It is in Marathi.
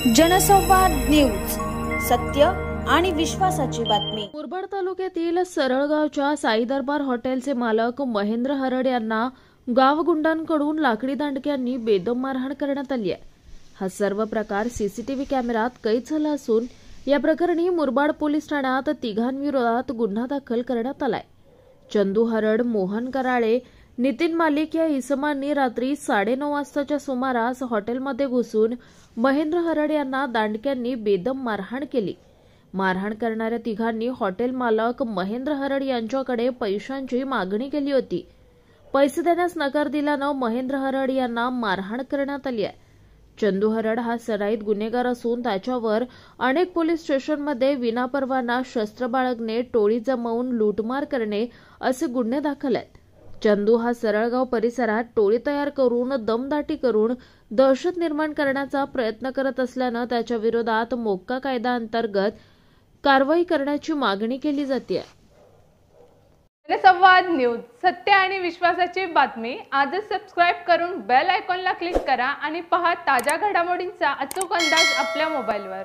जनसंवाद न्यूज, सत्य आणि विश्वासाची बातमी। मुरबाड तालुक्यातील सरळगावच्या साई दरबार हॉटेलचे मालक महेंद्र हरड यांना गावगुंडांकडून लाकडी दांडक्यांनी बेदम मारहाण करण्यात आली आहे। हा सर्व प्रकार सीसीटीव्ही कॅमेऱ्यात कैद झाला असून या प्रकरणी मुरबाड पोलीस ठाण्यात तिघांविरोधात गुन्हा दाखल करण्यात आलाय। चंदू हरड, मोहन कराळे, नितीन मालिक या इसमांनी रात्री 9:30 वाजताच्या सुमारास हॉटेलमध्ये घुसून महेंद्र हरड यांना दांडक्यांनी बेदम मारहाण केली। मारहाण करणाऱ्या तिघांनी हॉटेल मालक महेंद्र हरड यांच्याकडे पैशांची मागणी केली होती। पैसे देण्यास नकार दिल्यानं महेंद्र हरड यांना मारहाण करण्यात आली आहे। चंदू हरड हा सराईत गुन्हेगार असून त्याच्यावर अनेक पोलीस स्टेशनमध्ये विनापरवाना शस्त्र बाळगणे, टोळी जमवून लूटमार करणे असे गुन्हे दाखल आहेत। चंदू हा सरळगाव परिसरात टोळी तयार करून दमदाटी करून दहशत निर्माण करण्याचा प्रयत्न करत असल्यानं त्याच्या विरोधात मोक्का कायद्याअंतर्गत कारवाई करण्याची मागणी केली जाते। जनसंवाद न्यूज, सत्य आणि विश्वासाची बातमी। आजच सबस्क्राइब करून बेल आयकॉनला क्लिक करा आणि पहा ताज्या घडामोडींचा अचूक अंदाज आपल्या मोबाईलवर।